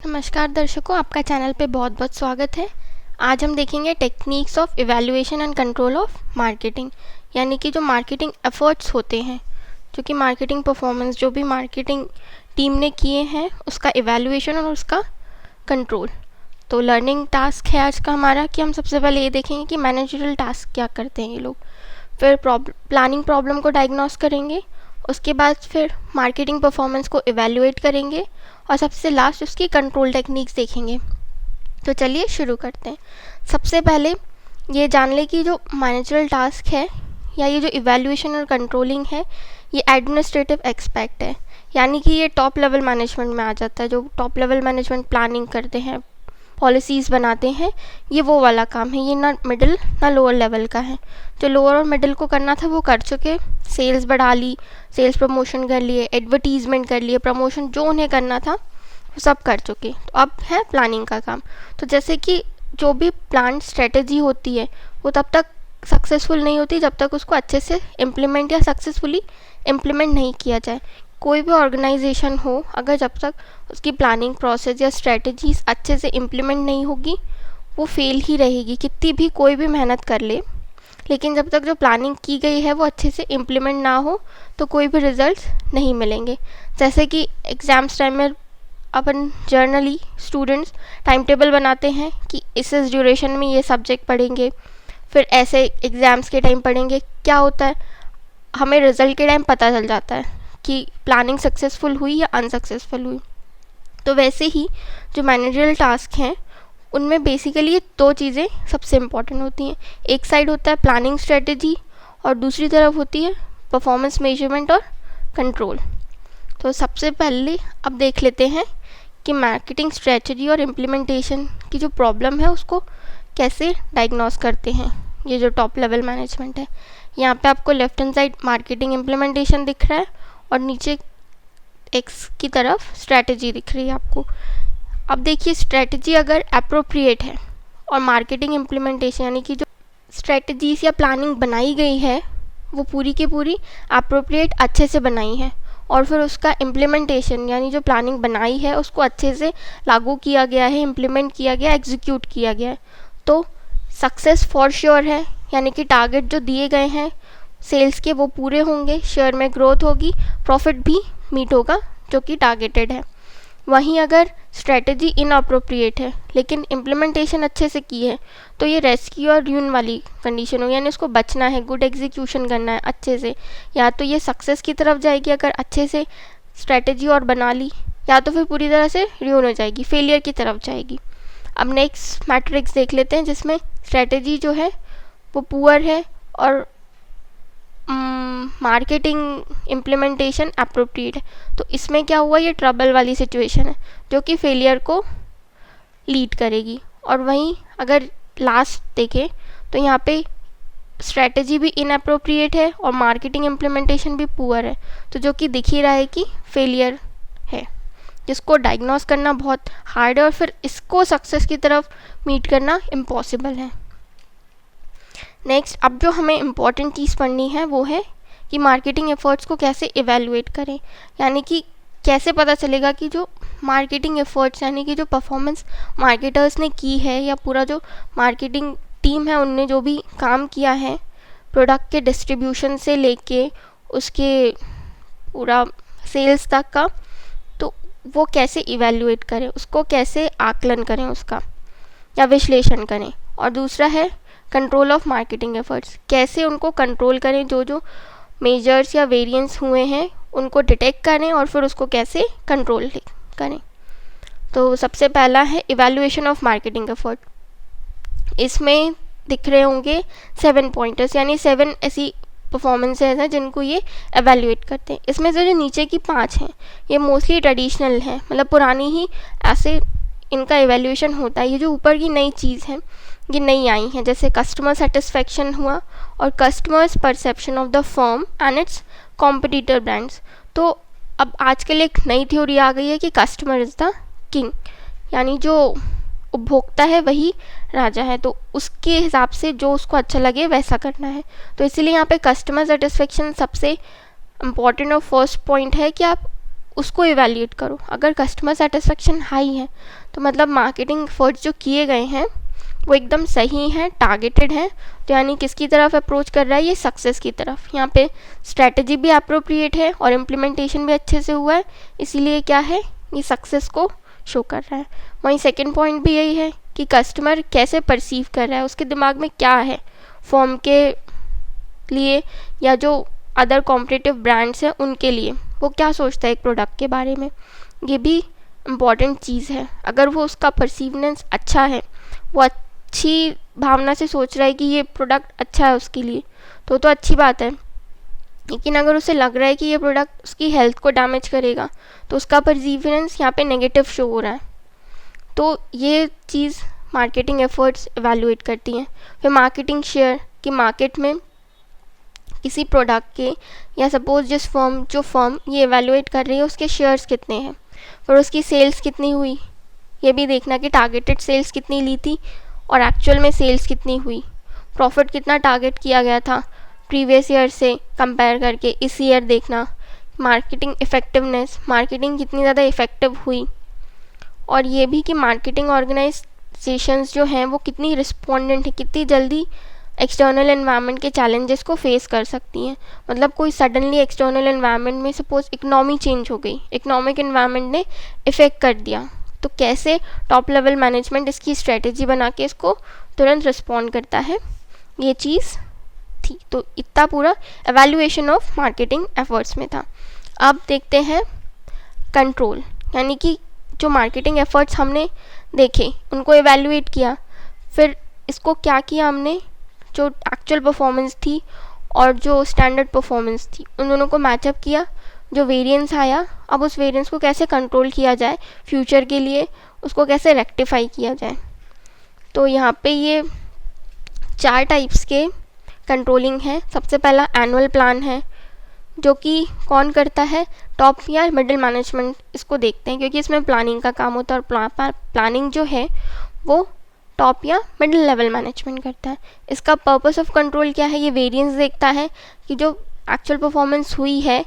नमस्कार दर्शकों, आपका चैनल पे बहुत बहुत स्वागत है। आज हम देखेंगे techniques of evaluation and control of marketing, यानी कि जो मार्केटिंग एफर्ट्स होते हैं, जो कि मार्केटिंग परफॉर्मेंस जो भी मार्केटिंग टीम ने किए हैं उसका इवैल्यूएशन और उसका कंट्रोल। तो लर्निंग टास्क है आज का हमारा कि हम सबसे पहले ये देखेंगे कि मैनेजरल टास्क क्या करते हैं ये लोग, फिर प्लानिंग प्रॉब्लम को डायग्नोस करेंगे, उसके बाद फिर मार्केटिंग परफॉर्मेंस को इवैल्यूएट करेंगे और सबसे लास्ट उसकी कंट्रोल टेक्निक्स देखेंगे। तो चलिए शुरू करते हैं। सबसे पहले ये जान लें कि जो मैनेजरल टास्क है या ये जो इवैल्यूएशन और कंट्रोलिंग है ये एडमिनिस्ट्रेटिव एक्सपेक्ट है, यानी कि ये टॉप लेवल मैनेजमेंट में आ जाता है। जो टॉप लेवल मैनेजमेंट प्लानिंग करते हैं, पॉलिसीज़ बनाते हैं, ये वो वाला काम है। ये ना मिडिल ना लोअर लेवल का है। जो लोअर और मिडिल को करना था वो कर चुके, सेल्स बढ़ा ली, सेल्स प्रमोशन कर लिए, एडवर्टीजमेंट कर लिए, प्रमोशन जो उन्हें करना था वो सब कर चुके। तो अब है प्लानिंग का काम। तो जैसे कि जो भी प्लान स्ट्रेटेजी होती है वो तब तक सक्सेसफुल नहीं होती जब तक उसको अच्छे से इम्प्लीमेंट या सक्सेसफुली इम्प्लीमेंट नहीं किया जाए। कोई भी ऑर्गेनाइजेशन हो, अगर जब तक उसकी प्लानिंग प्रोसेस या स्ट्रेटजीज अच्छे से इम्प्लीमेंट नहीं होगी वो फेल ही रहेगी, कितनी भी कोई भी मेहनत कर ले। लेकिन जब तक जो प्लानिंग की गई है वो अच्छे से इम्प्लीमेंट ना हो तो कोई भी रिजल्ट्स नहीं मिलेंगे। जैसे कि एग्ज़ाम्स टाइम में अपन जर्नली स्टूडेंट्स टाइम टेबल बनाते हैं कि इस ड्यूरेशन में ये सब्जेक्ट पढ़ेंगे, फिर ऐसे एग्ज़ाम्स के टाइम पढ़ेंगे। क्या होता है, हमें रिज़ल्ट के टाइम पता चल जाता है कि प्लानिंग सक्सेसफुल हुई या अनसक्सेसफुल हुई। तो वैसे ही जो मैनेजरल टास्क हैं उनमें बेसिकली ये दो चीज़ें सबसे इम्पॉर्टेंट होती हैं। एक साइड होता है प्लानिंग स्ट्रेटजी और दूसरी तरफ होती है परफॉर्मेंस मेजरमेंट और कंट्रोल। तो सबसे पहले अब देख लेते हैं कि मार्केटिंग स्ट्रेटजी और इम्प्लीमेंटेशन की जो प्रॉब्लम है उसको कैसे डायग्नोस करते हैं ये जो टॉप लेवल मैनेजमेंट है। यहाँ पे आपको left hand side marketing implementation दिख रहा है और नीचे एक्स की तरफ स्ट्रेटजी दिख रही है आपको। अब देखिए, स्ट्रेटजी अगर अप्रोप्रिएट है और मार्केटिंग इम्प्लीमेंटेशन यानी कि जो स्ट्रेटजीज या प्लानिंग बनाई गई है वो पूरी की पूरी अप्रोप्रिएट अच्छे से बनाई है और फिर उसका इम्प्लीमेंटेशन यानी जो प्लानिंग बनाई है उसको अच्छे से लागू किया गया है, इम्प्लीमेंट किया गया, एग्जीक्यूट किया गया है, तो सक्सेस फॉर श्योर है। यानी कि टारगेट जो दिए गए हैं सेल्स के वो पूरे होंगे, शेयर में ग्रोथ होगी, प्रॉफिट भी मीट होगा जो कि टारगेटेड है। वहीं अगर स्ट्रेटजी इनअप्रोप्रिएट है लेकिन इम्प्लीमेंटेशन अच्छे से की है तो ये रेस्क्यू और र्यून वाली कंडीशन होगी, यानी उसको बचना है, गुड एग्जीक्यूशन करना है अच्छे से। या तो ये सक्सेस की तरफ जाएगी अगर अच्छे से स्ट्रेटजी और बना ली, या तो फिर पूरी तरह से र्यून हो जाएगी, फेलियर की तरफ जाएगी। अब नेक्स्ट मैट्रिक्स देख लेते हैं जिसमें स्ट्रेटजी जो है वो पुअर है और मार्केटिंग इम्प्लीमेंटेशन अप्रोप्रिएट है। तो इसमें क्या हुआ, ये ट्रबल वाली सिचुएशन है जो कि फेलियर को लीड करेगी। और वहीं अगर लास्ट देखें तो यहाँ पे स्ट्रेटजी भी इनअप्रोप्रिएट है और मार्केटिंग इम्प्लीमेंटेशन भी पुअर है, तो जो कि दिख ही रहा है कि फेलियर है, जिसको डायग्नोस करना बहुत हार्ड है और फिर इसको सक्सेस की तरफ मीट करना इम्पॉसिबल है। नेक्स्ट, अब जो हमें इम्पॉर्टेंट चीज़ पढ़नी है वो है कि मार्केटिंग एफर्ट्स को कैसे इवैल्यूएट करें, यानी कि कैसे पता चलेगा कि जो मार्केटिंग एफर्ट्स यानी कि जो परफॉर्मेंस मार्केटर्स ने की है या पूरा जो मार्केटिंग टीम है उनने जो भी काम किया है प्रोडक्ट के डिस्ट्रीब्यूशन से लेके उसके पूरा सेल्स तक का, तो वो कैसे इवैल्यूएट करें, उसको कैसे आकलन करें उसका या विश्लेषण करें। और दूसरा है कंट्रोल ऑफ मार्केटिंग एफर्ट्स, कैसे उनको कंट्रोल करें, जो जो मेजर्स या वेरिएंस हुए हैं उनको डिटेक्ट करें और फिर उसको कैसे कंट्रोल करें। तो सबसे पहला है इवैल्यूएशन ऑफ मार्केटिंग एफर्ट। इसमें दिख रहे होंगे 7 पॉइंटर्स, यानी 7 ऐसी परफॉर्मेंसेज हैं जिनको ये एवेल्यूएट करते हैं। इसमें से जो नीचे की 5 हैं ये मोस्टली ट्रेडिशनल हैं, मतलब पुरानी ही ऐसे इनका एवेल्यूएशन होता है। ये जो ऊपर की नई चीज़ है ये नई आई हैं, जैसे कस्टमर सेटिस्फेक्शन हुआ और customers perception of the firm and it's competitor brands. तो अब आजकल एक नई थ्योरी आ गई है कि कस्टमर इज़ द किंग, यानी जो उपभोक्ता है वही राजा है, तो उसके हिसाब से जो उसको अच्छा लगे वैसा करना है। तो इसीलिए यहाँ पे कस्टमर सेटिस्फेक्शन सबसे इम्पॉर्टेंट और फर्स्ट पॉइंट है कि आप उसको इवैल्यूएट करो। अगर कस्टमर सेटिस्फेक्शन हाई है तो मतलब मार्केटिंग एफर्ट्स जो किए गए हैं वो एकदम सही हैं, टारगेटेड हैं, तो यानी किसकी तरफ अप्रोच कर रहा है, ये सक्सेस की तरफ। यहाँ पे स्ट्रैटेजी भी अप्रोप्रिएट है और इम्प्लीमेंटेशन भी अच्छे से हुआ है, इसीलिए क्या है, ये सक्सेस को शो कर रहा है। वहीं सेकंड पॉइंट भी यही है कि कस्टमर कैसे परसीव कर रहा है, उसके दिमाग में क्या है फॉर्म के लिए या जो अदर कॉम्पिटिटिव ब्रांड्स हैं उनके लिए, वो क्या सोचता है एक प्रोडक्ट के बारे में, ये भी इम्पॉर्टेंट चीज़ है। अगर वो उसका परसीवनेंस अच्छा है, वो अच्छी भावना से सोच रहा है कि ये प्रोडक्ट अच्छा है उसके लिए, तो अच्छी बात है। लेकिन अगर उसे लग रहा है कि ये प्रोडक्ट उसकी हेल्थ को डैमेज करेगा तो उसका परसीवरेंस यहाँ पे नेगेटिव शो हो रहा है। तो ये चीज़ मार्केटिंग एफर्ट्स एवेलुएट करती हैं। फिर मार्केटिंग शेयर कि मार्केट में किसी प्रोडक्ट के या सपोज जो फर्म ये एवेलुएट कर रही है उसके शेयर्स कितने हैं, फिर उसकी सेल्स कितनी हुई, ये भी देखना कि टारगेटेड सेल्स कितनी ली थी और एक्चुअल में सेल्स कितनी हुई, प्रॉफिट कितना टारगेट किया गया था प्रीवियस ईयर से कंपेयर करके इस ईयर देखना, मार्केटिंग इफ़ेक्टिवनेस, मार्केटिंग कितनी ज़्यादा इफ़ेक्टिव हुई, और ये भी कि मार्केटिंग ऑर्गेनाइजेशंस जो हैं वो कितनी रिस्पोंडेंट है, कितनी जल्दी एक्सटर्नल एनवायरनमेंट के चैलेंजेस को फेस कर सकती हैं। मतलब कोई सडनली एक्सटर्नल एनवायरनमेंट में सपोज इकनॉमी चेंज हो गई, इकनॉमिक एनवायरनमेंट ने इफ़ेक्ट कर दिया, तो कैसे टॉप लेवल मैनेजमेंट इसकी स्ट्रेटेजी बना के इसको तुरंत रिस्पॉन्ड करता है, ये चीज़ थी। तो इतना पूरा एवेल्युएशन ऑफ मार्केटिंग एफर्ट्स में था। अब देखते हैं कंट्रोल, यानी कि जो मार्केटिंग एफर्ट्स हमने देखे उनको एवेल्युएट किया, फिर इसको क्या किया हमने, जो एक्चुअल परफॉर्मेंस थी और जो स्टैंडर्ड परफॉर्मेंस थी उन दोनों को मैचअप किया, जो वेरिएंस आया अब उस वेरिएंस को कैसे कंट्रोल किया जाए फ्यूचर के लिए, उसको कैसे रेक्टिफाई किया जाए। तो यहाँ पे ये 4 टाइप्स के कंट्रोलिंग है। सबसे पहला एनुअल प्लान है, जो कि कौन करता है, टॉप या मिडिल मैनेजमेंट इसको देखते हैं, क्योंकि इसमें प्लानिंग का काम होता है और प्लानिंग जो है वो टॉप या मिडिल लेवल मैनेजमेंट करता है। इसका पर्पस ऑफ कंट्रोल क्या है, ये वेरिएंस देखता है कि जो एक्चुअल परफॉर्मेंस हुई है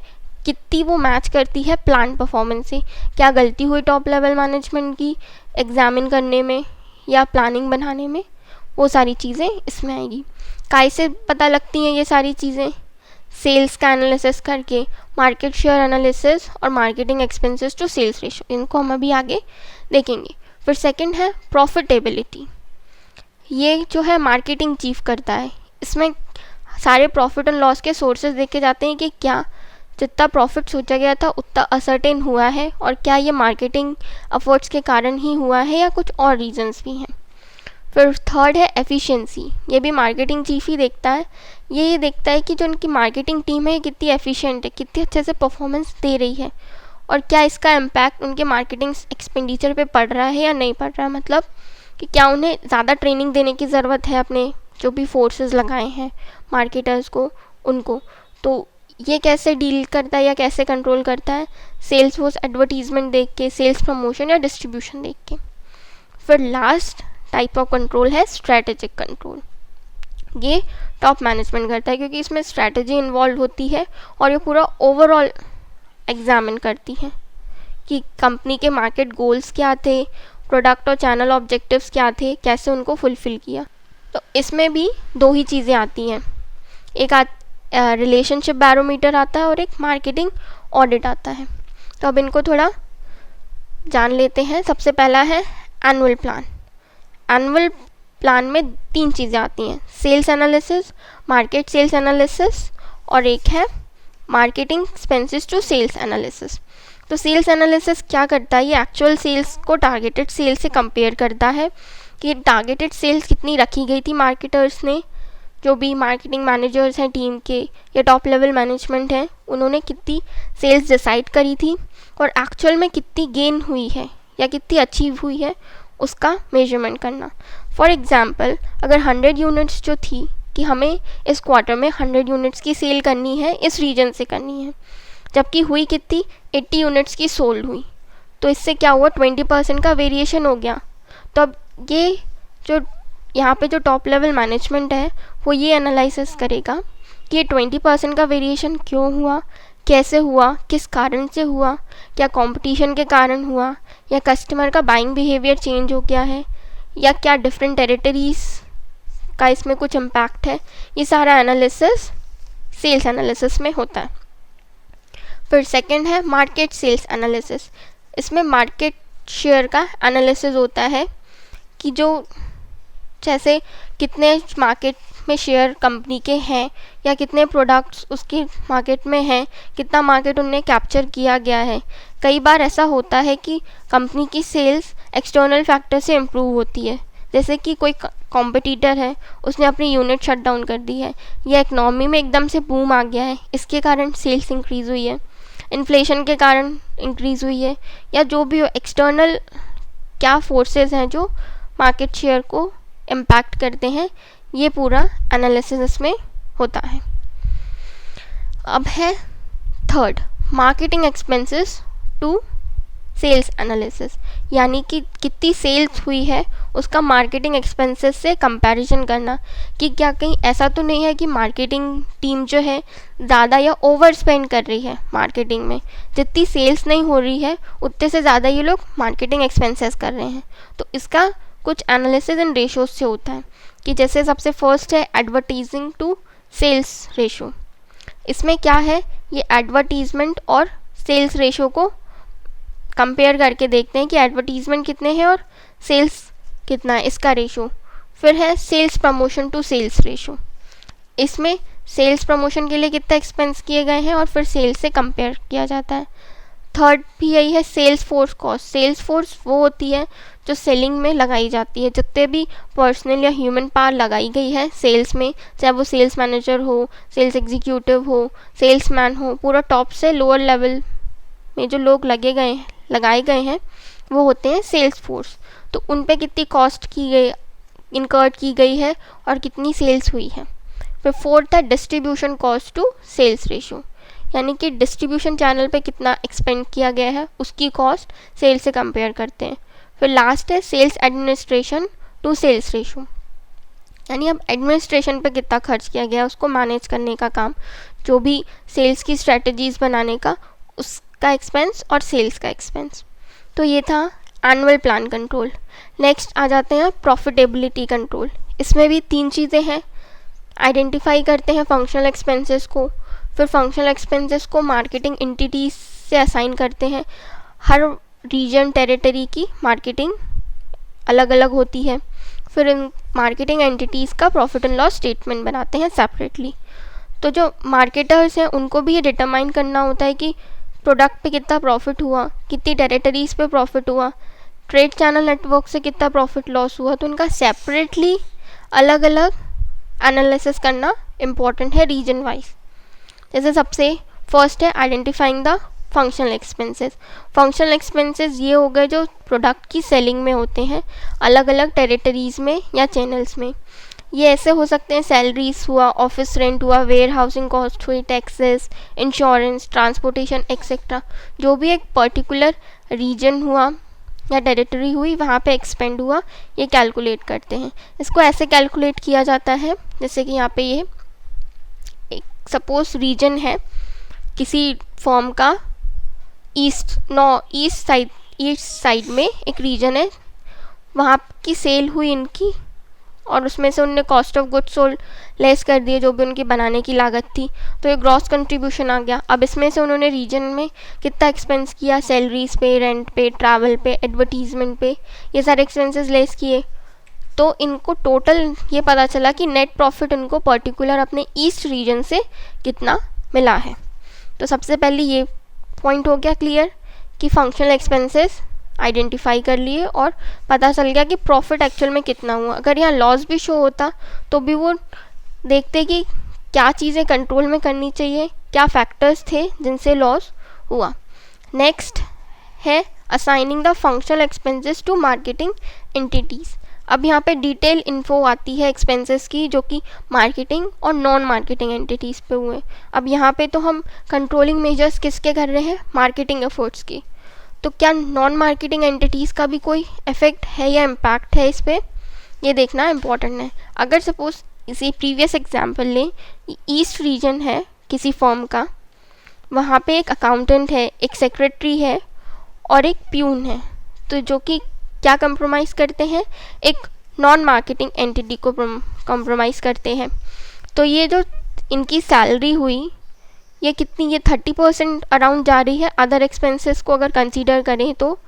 कितनी वो मैच करती है प्लान परफॉर्मेंस से, क्या गलती हुई टॉप लेवल मैनेजमेंट की एग्जामिन करने में या प्लानिंग बनाने में, वो सारी चीज़ें इसमें आएगी। कैसे पता लगती हैं ये सारी चीज़ें, सेल्स का एनालिसिस करके, मार्केट शेयर एनालिसिस और marketing expenses to sales ratio, इनको हम अभी आगे देखेंगे। फिर सेकंड है प्रॉफिटेबिलिटी, ये जो है मार्केटिंग चीफ करता है। इसमें सारे प्रॉफिट एंड लॉस के सोर्सेज देखे जाते हैं कि क्या जितना प्रॉफिट सोचा गया था उतना असर्टेन हुआ है और क्या ये मार्केटिंग एफर्ट्स के कारण ही हुआ है या कुछ और रीजंस भी हैं। फिर थर्ड है एफिशिएंसी, ये भी मार्केटिंग चीफ ही देखता है। ये देखता है कि जो उनकी मार्केटिंग टीम है कितनी एफिशिएंट है, कितनी अच्छे से परफॉर्मेंस दे रही है और क्या इसका इम्पैक्ट उनके मार्केटिंग एक्सपेंडिचर पे पड़ रहा है या नहीं पड़ रहा है। मतलब कि क्या उन्हें ज़्यादा ट्रेनिंग देने की ज़रूरत है अपने जो भी फोर्सेस लगाए हैं मार्केटर्स को उनको, तो ये कैसे डील करता है या कैसे कंट्रोल करता है, सेल्स फोर्स एडवर्टीजमेंट देख के, सेल्स प्रमोशन या डिस्ट्रीब्यूशन देख के। फिर लास्ट टाइप ऑफ कंट्रोल है स्ट्रैटेजिक कंट्रोल, ये टॉप मैनेजमेंट करता है क्योंकि इसमें स्ट्रैटेजी इन्वॉल्व होती है और ये पूरा ओवरऑल एग्जामिन करती है कि कंपनी के मार्केट गोल्स क्या थे, प्रोडक्ट और चैनल ऑब्जेक्टिव्स क्या थे, कैसे उनको फुलफ़िल किया। तो इसमें भी 2 ही चीज़ें आती हैं, एक रिलेशनशिप बैरोमीटर आता है और एक मार्केटिंग ऑडिट आता है। तो अब इनको थोड़ा जान लेते हैं। सबसे पहला है एनुअल प्लान। एनुअल प्लान में 3 चीज़ें आती हैं, sales analysis, market sales analysis और एक है marketing expenses to sales analysis. तो सेल्स एनालिसिस क्या करता है, ये एक्चुअल सेल्स को टारगेटेड सेल्स से कंपेयर करता है कि टारगेटेड सेल्स कितनी रखी गई थी मार्केटर्स ने, जो भी मार्केटिंग मैनेजर्स हैं टीम के या टॉप लेवल मैनेजमेंट हैं उन्होंने कितनी सेल्स डिसाइड करी थी और एक्चुअल में कितनी गेन हुई है या कितनी अचीव हुई है उसका मेजरमेंट करना। फॉर एग्ज़ाम्पल अगर 100 यूनिट्स जो थी कि हमें इस क्वार्टर में 100 यूनिट्स की सेल करनी है, इस रीजन से करनी है, जबकि हुई कितनी 80 यूनिट्स की सोल्ड हुई, तो इससे क्या हुआ 20% का वेरिएशन हो गया। तो अब ये जो यहाँ पे जो टॉप लेवल मैनेजमेंट है वो ये एनालिसिस करेगा कि ये 20% का वेरिएशन क्यों हुआ, कैसे हुआ, किस कारण से हुआ, क्या कंपटीशन के कारण हुआ, या कस्टमर का बाइंग बिहेवियर चेंज हो गया है, या क्या डिफरेंट टेरिटरीज का इसमें कुछ इम्पैक्ट है। ये सारा एनालिसिस सेल्स एनालिसिस में होता है। फिर सेकंड है मार्केट सेल्स एनालिसिस। इसमें मार्केट शेयर का एनालिसिस होता है कि जो जैसे कितने मार्केट में शेयर कंपनी के हैं, या कितने प्रोडक्ट्स उसकी मार्केट में हैं, कितना मार्केट उनने कैप्चर किया गया है। कई बार ऐसा होता है कि कंपनी की सेल्स एक्सटर्नल फैक्टर से इम्प्रूव होती है, जैसे कि कोई कॉम्पिटिटर है, उसने अपनी यूनिट शट डाउन कर दी है, या इकनॉमी में एकदम से बूम आ गया है, इसके कारण सेल्स इंक्रीज़ हुई है, इन्फ्लेशन के कारण इंक्रीज़ हुई है, या जो भी हो एक्सटर्नल क्या फोर्सेस हैं जो मार्केट शेयर को इम्पैक्ट करते हैं, ये पूरा एनालिसिस इसमें होता है। अब है third marketing expenses to sales analysis, यानी कि कितनी सेल्स हुई है उसका मार्केटिंग एक्सपेंसेस से कंपैरिजन करना कि क्या कहीं ऐसा तो नहीं है कि मार्केटिंग टीम जो है ज़्यादा या ओवर स्पेंड कर रही है मार्केटिंग में, जितनी सेल्स नहीं हो रही है उतने से ज़्यादा ये लोग मार्केटिंग एक्सपेंसेस कर रहे हैं। तो इसका कुछ एनालिसिस एंड रेशोज से होता है कि जैसे सबसे फर्स्ट है एडवर्टीजिंग टू सेल्स रेशो। इसमें क्या है, ये एडवर्टीजमेंट और सेल्स रेशो को कंपेयर करके देखते हैं कि एडवर्टीजमेंट कितने हैं और सेल्स कितना है, इसका रेशो। फिर है sales promotion to sales ratio. इसमें सेल्स प्रमोशन के लिए कितना एक्सपेंस किए गए हैं और फिर सेल्स से कंपेयर किया जाता है। थर्ड भी यही है sales force cost. Sales force वो होती है जो सेलिंग में लगाई जाती है, जितने भी पर्सनल या ह्यूमन पावर लगाई गई है सेल्स में, चाहे वो सेल्स मैनेजर हो, सेल्स एग्जीक्यूटिव हो, सेल्समैन हो, पूरा टॉप से लोअर लेवल में जो लोग लगाए गए हैं वो होते हैं सेल्स फोर्स। तो उन पे कितनी कॉस्ट की गई, इनकर्ड की गई है और कितनी सेल्स हुई है। फिर फोर्थ है distribution cost to sales ratio, यानी कि डिस्ट्रीब्यूशन चैनल पे कितना एक्सपेंड किया गया है उसकी कॉस्ट सेल्स से कंपेयर करते हैं। फिर लास्ट है sales administration to sales ratio, यानी अब एडमिनिस्ट्रेशन पे कितना खर्च किया गया उसको मैनेज करने का काम, जो भी सेल्स की स्ट्रेटजीज बनाने का उसका एक्सपेंस और सेल्स का एक्सपेंस। तो ये था एनुअल प्लान कंट्रोल। नेक्स्ट आ जाते हैं प्रॉफिटेबिलिटी कंट्रोल। इसमें भी 3 चीज़ें हैं, आइडेंटिफाई करते हैं फंक्शनल एक्सपेंसेस को, फिर फंक्शनल एक्सपेंसेस को मार्केटिंग एंटिटीज से असाइन करते हैं। हर रीजन टेरिटरी की मार्केटिंग अलग अलग होती है, फिर इन मार्केटिंग एंटिटीज़ का प्रॉफिट एंड लॉस स्टेटमेंट बनाते हैं सेपरेटली। तो जो मार्केटर्स हैं उनको भी ये डिटरमाइन करना होता है कि प्रोडक्ट पे कितना प्रॉफिट हुआ, कितनी टेरिटरीज़ पे प्रॉफिट हुआ, ट्रेड चैनल नेटवर्क से कितना प्रॉफिट लॉस हुआ। तो इनका सेपरेटली अलग अलग एनालिसिस करना इम्पॉर्टेंट है रीजन वाइज। जैसे सबसे फर्स्ट है identifying the functional expenses. Functional expenses ये हो गए जो प्रोडक्ट की सेलिंग में होते हैं अलग अलग टेरिटरीज़ में या चैनल्स में। ये ऐसे हो सकते हैं सैलरीज हुआ, ऑफिस रेंट हुआ, वेयर हाउसिंग कॉस्ट हुई, टैक्सेस, इंश्योरेंस, ट्रांसपोर्टेशन एक्सेट्रा। जो भी एक पर्टिकुलर रीजन हुआ या टेरिटरी हुई वहाँ पे एक्सपेंड हुआ, ये कैलकुलेट करते हैं। इसको ऐसे कैलकुलेट किया जाता है जैसे कि यहाँ पे ये एक सपोज रीजन है किसी फॉर्म का, ईस्ट साइड में एक रीजन है, वहाँ की सेल हुई इनकी और उसमें से उनने cost of goods sold less कर दिए जो भी उनकी बनाने की लागत थी, तो ये ग्रॉस कंट्रीब्यूशन आ गया। अब इसमें से उन्होंने रीजन में कितना एक्सपेंस किया, सैलरीज पे, रेंट पे, ट्रैवल पे, एडवर्टीजमेंट पे, ये सारे एक्सपेंसेस लेस किए, तो इनको टोटल ये पता चला कि नेट प्रॉफिट उनको पर्टिकुलर अपने ईस्ट रीजन से कितना मिला है। तो सबसे पहले ये पॉइंट हो गया क्लियर कि फंक्शनल एक्सपेंसेस आइडेंटिफाई कर लिए और पता चल गया कि प्रॉफिट एक्चुअल में कितना हुआ। अगर यहाँ लॉस भी शो होता तो भी वो देखते कि क्या चीज़ें कंट्रोल में करनी चाहिए, क्या फैक्टर्स थे जिनसे लॉस हुआ। नेक्स्ट है assigning the functional expenses to marketing entities. अब यहाँ पे डिटेल इन्फो आती है एक्सपेंसेस की जो कि मार्केटिंग और नॉन मार्केटिंग एंटिटीज़ पे हुए। अब यहाँ पे तो हम कंट्रोलिंग मेजर्स किसके कर रहे हैं, मार्केटिंग एफर्ट्स की। तो क्या नॉन मार्केटिंग एंटिटीज़ का भी कोई इफेक्ट है या इम्पैक्ट है इस पर, ये देखना इम्पॉर्टेंट है। अगर सपोज इसी प्रीवियस एग्जांपल लें, ईस्ट रीजन है किसी फर्म का, वहाँ पे एक अकाउंटेंट है, एक सेक्रेटरी है और एक प्यून है, तो जो कि क्या कंप्रोमाइज़ करते हैं, एक नॉन मार्केटिंग एंटिटी को कंप्रोमाइज़ करते हैं। तो ये जो इनकी सैलरी हुई ये कितनी, ये 30% अराउंड जा रही है अदर एक्सपेंसेस को अगर कंसीडर करें तो।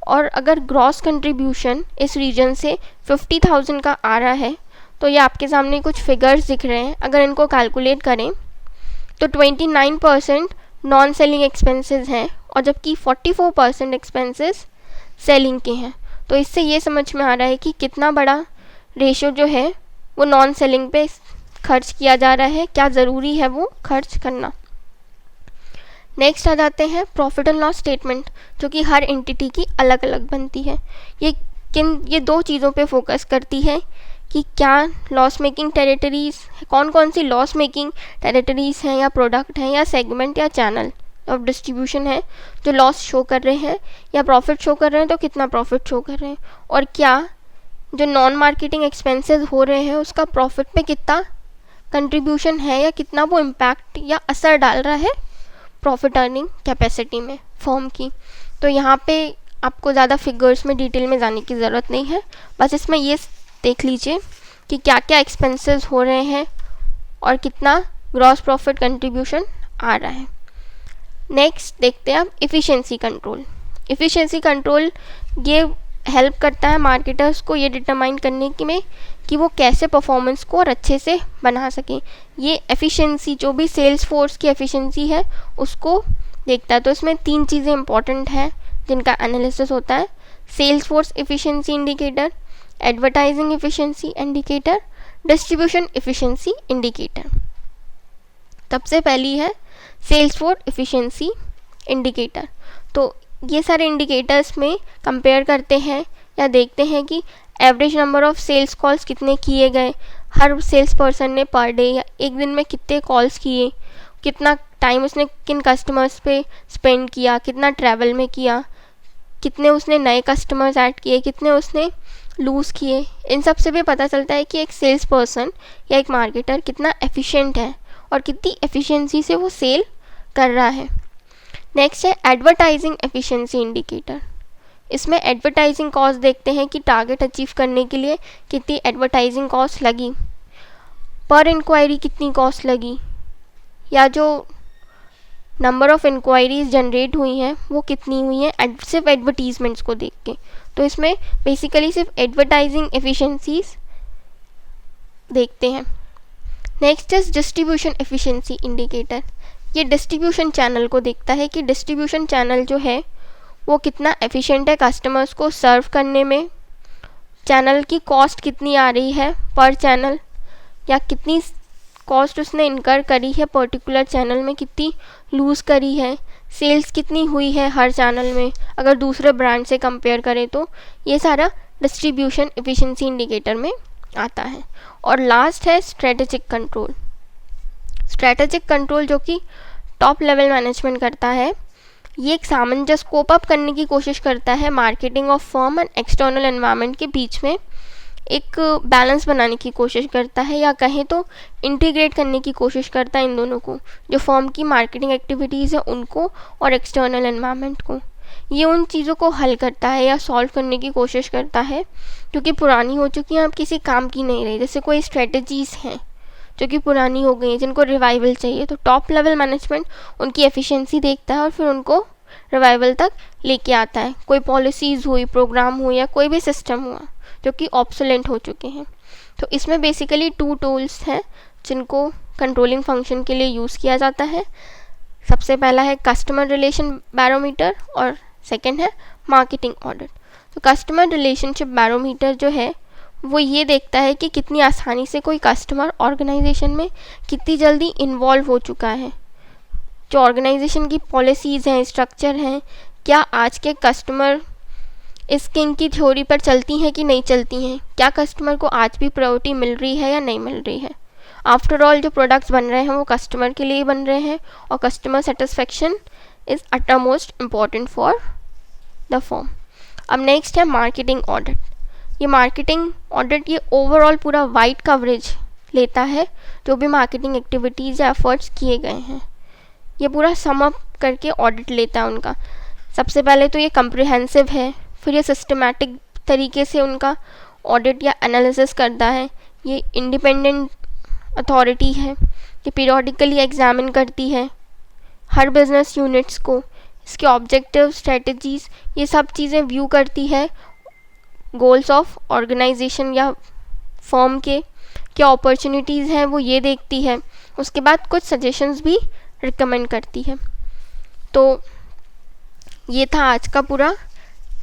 और अगर ग्रॉस कंट्रीब्यूशन इस रीजन से 50,000 का आ रहा है, तो ये आपके सामने कुछ फिगर्स दिख रहे हैं, अगर इनको कैलकुलेट करें तो 29% नॉन सेलिंग एक्सपेंसेस हैं और जबकि 44% एक्सपेंसेस सेलिंग के हैं। तो इससे ये समझ में आ रहा है कि कितना बड़ा रेशो जो है वो नॉन सेलिंग पे खर्च किया जा रहा है, क्या ज़रूरी है वो खर्च करना। नेक्स्ट आ जाते हैं प्रॉफिट एंड लॉस स्टेटमेंट, जो कि हर एंटिटी की अलग अलग बनती है। ये दो चीज़ों पे फोकस करती है कि क्या लॉस मेकिंग टेरिटरीज, कौन कौन सी लॉस मेकिंग टेरिटरीज हैं या प्रोडक्ट हैं या सेगमेंट या चैनल ऑफ डिस्ट्रीब्यूशन है जो लॉस शो कर रहे हैं, या प्रॉफिट शो कर रहे हैं तो कितना प्रॉफिट शो कर रहे हैं, और क्या जो नॉन मार्केटिंग एक्सपेंसेस हो रहे हैं उसका प्रॉफिट पे कितना कंट्रीब्यूशन है या कितना वो इम्पैक्ट या असर डाल रहा है प्रॉफिट अर्निंग कैपेसिटी में फर्म की। तो यहाँ पे आपको ज़्यादा फिगर्स में डिटेल में जाने की ज़रूरत नहीं है, बस इसमें ये देख लीजिए कि क्या क्या एक्सपेंसेस हो रहे हैं और कितना ग्रॉस प्रॉफिट कंट्रीब्यूशन आ रहा है। नेक्स्ट देखते हैं अब एफिशिएंसी कंट्रोल। एफिशिएंसी कंट्रोल ये हेल्प करता है मार्केटर्स को ये डिटरमाइन करने में कि वो कैसे परफॉर्मेंस को और अच्छे से बना सकें। ये एफिशिएंसी जो भी सेल्स फोर्स की एफिशिएंसी है उसको देखता है। तो इसमें 3 चीज़ें इंपॉर्टेंट हैं जिनका एनालिसिस होता है: sales force efficiency indicator, advertising efficiency indicator, distribution efficiency indicator. सबसे पहली है सेल्स फोर्स एफिशिएंसी इंडिकेटर। तो ये सारे इंडिकेटर्स में कंपेयर करते हैं या देखते हैं कि average number of sales calls कितने किए गए, हर सेल्स पर्सन ने पर डे या एक दिन में कितने कॉल्स किए, कितना टाइम उसने किन कस्टमर्स पे स्पेंड किया, कितना ट्रैवल में किया, कितने उसने नए कस्टमर्स ऐड किए, कितने उसने लूज़ किए। इन सब से भी पता चलता है कि एक सेल्स पर्सन या एक मार्केटर कितना एफिशिएंट है और कितनी एफिशिएंसी से वो सेल कर रहा है। नेक्स्ट है एडवर्टाइजिंग एफिशिएंसी इंडिकेटर। इसमें एडवर्टाइजिंग कॉस्ट देखते हैं कि टारगेट अचीव करने के लिए कितनी एडवर्टाइजिंग कॉस्ट लगी, पर इंक्वायरी कितनी कॉस्ट लगी, या जो नंबर ऑफ़ इंक्वायरीज जनरेट हुई हैं वो कितनी हुई हैं सिर्फ एडवर्टीज़मेंट्स को देख के। तो इसमें बेसिकली सिर्फ एडवर्टाइजिंग एफिशिएंसीज देखते हैं। Next is distribution efficiency indicator. ये डिस्ट्रीब्यूशन चैनल को देखता है कि डिस्ट्रीब्यूशन चैनल जो है वो कितना एफिशिएंट है कस्टमर्स को सर्व करने में, चैनल की कॉस्ट कितनी आ रही है पर चैनल, या कितनी कॉस्ट उसने इनकर करी है पर्टिकुलर चैनल में, कितनी लूज़ करी है, सेल्स कितनी हुई है हर चैनल में अगर दूसरे ब्रांड से कंपेयर करें तो। ये सारा डिस्ट्रीब्यूशन एफिशिएंसी इंडिकेटर में आता है। और लास्ट है स्ट्रेटेजिक कंट्रोल। स्ट्रेटेजिक कंट्रोल जो कि टॉप लेवल मैनेजमेंट करता है, ये एक सामंजस्य कोप अप करने की कोशिश करता है marketing of firm and external environment के बीच में, एक बैलेंस बनाने की कोशिश करता है, या कहें तो इंटीग्रेट करने की कोशिश करता है इन दोनों को, जो फर्म की मार्केटिंग एक्टिविटीज़ है उनको और एक्सटर्नल एनवायरनमेंट को। ये उन चीज़ों को हल करता है या सॉल्व करने की कोशिश करता है क्योंकि पुरानी हो चुकी हैं, अब किसी काम की नहीं रही। जैसे कोई स्ट्रेटजीज़ हैं जो कि पुरानी हो गई हैं, जिनको रिवाइवल चाहिए, तो टॉप लेवल मैनेजमेंट उनकी एफिशिएंसी देखता है और फिर उनको रिवाइवल तक लेके आता है। कोई पॉलिसीज़ हुई, प्रोग्राम हुई या कोई भी सिस्टम हुआ जो कि ऑब्सोलेंट हो चुके हैं। तो इसमें बेसिकली 2 टूल्स हैं जिनको कंट्रोलिंग फंक्शन के लिए यूज़ किया जाता है। सबसे पहला है कस्टमर रिलेशन बैरोमीटर और सेकंड है मार्केटिंग ऑडिट। तो कस्टमर रिलेशनशिप बैरोमीटर जो है वो ये देखता है कि कितनी आसानी से कोई कस्टमर ऑर्गेनाइजेशन में कितनी जल्दी इन्वॉल्व हो चुका है, जो ऑर्गेनाइजेशन की पॉलिसीज़ हैं, स्ट्रक्चर हैं, क्या आज के कस्टमर इस किंग की थ्योरी पर चलती हैं कि नहीं चलती हैं, क्या कस्टमर को आज भी प्रायोरिटी मिल रही है या नहीं मिल रही है। आफ्टर ऑल जो प्रोडक्ट्स बन रहे हैं वो कस्टमर के लिए बन रहे हैं और customer satisfaction is utter most important for the firm. अब नेक्स्ट है मार्केटिंग ऑडिट। ये मार्केटिंग ऑडिट ये ओवरऑल पूरा वाइड कवरेज लेता है जो भी मार्केटिंग एक्टिविटीज़ या एफर्ट्स किए गए हैं। ये पूरा सम अप करके ऑडिट लेता है उनका। सबसे पहले तो ये कम्प्रिहेंसिव है, फिर ये सिस्टमैटिक तरीके से उनका ऑडिट या एनालिसिस करता है। ये इंडिपेंडेंट अथॉरिटी है, ये पीरियोडिकली एग्जामिन करती है हर बिजनेस यूनिट्स को, इसके ऑब्जेक्टिव, स्ट्रेटजीज, ये सब चीज़ें व्यू करती है। गोल्स ऑफ ऑर्गेनाइजेशन या फर्म के क्या अपॉर्चुनिटीज़ हैं वो ये देखती है। उसके बाद कुछ सजेशंस भी रिकमेंड करती है। तो ये था आज का पूरा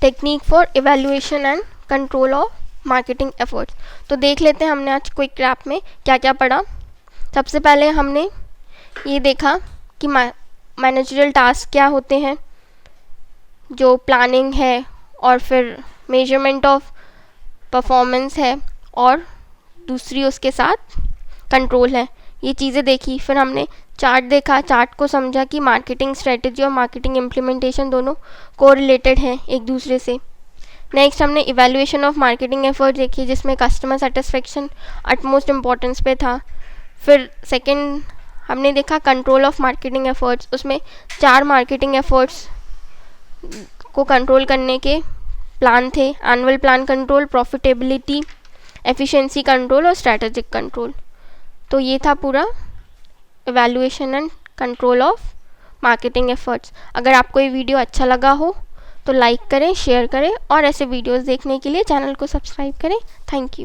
technique for evaluation and control of marketing efforts. तो देख लेते हैं हमने आज क्विक रैप में क्या क्या पढ़ा। सबसे पहले हमने ये देखा कि मैनेजरियल टास्क क्या होते हैं, जो प्लानिंग है और फिर मेजरमेंट ऑफ परफॉर्मेंस है, और दूसरी उसके साथ कंट्रोल है। ये चीज़ें देखी। फिर हमने चार्ट देखा, चार्ट को समझा कि मार्केटिंग स्ट्रेटजी और मार्केटिंग इम्प्लीमेंटेशन दोनों कोरिलेटेड हैं एक दूसरे से। नेक्स्ट हमने इवैल्यूएशन ऑफ मार्केटिंग एफर्ट देखी, जिसमें कस्टमर सेटिस्फेक्शन अटमोस्ट इम्पॉर्टेंस पे था। फिर सेकंड हमने देखा कंट्रोल ऑफ मार्केटिंग एफर्ट्स, उसमें 4 मार्केटिंग एफर्ट्स को कंट्रोल करने के प्लान थे। Annual plan control, profitability, efficiency control और स्ट्रैटेजिक कंट्रोल। तो ये था पूरा evaluation and control of marketing efforts. अगर आपको ये वीडियो अच्छा लगा हो तो लाइक करें, शेयर करें और ऐसे वीडियोस देखने के लिए चैनल को सब्सक्राइब करें। Thank you.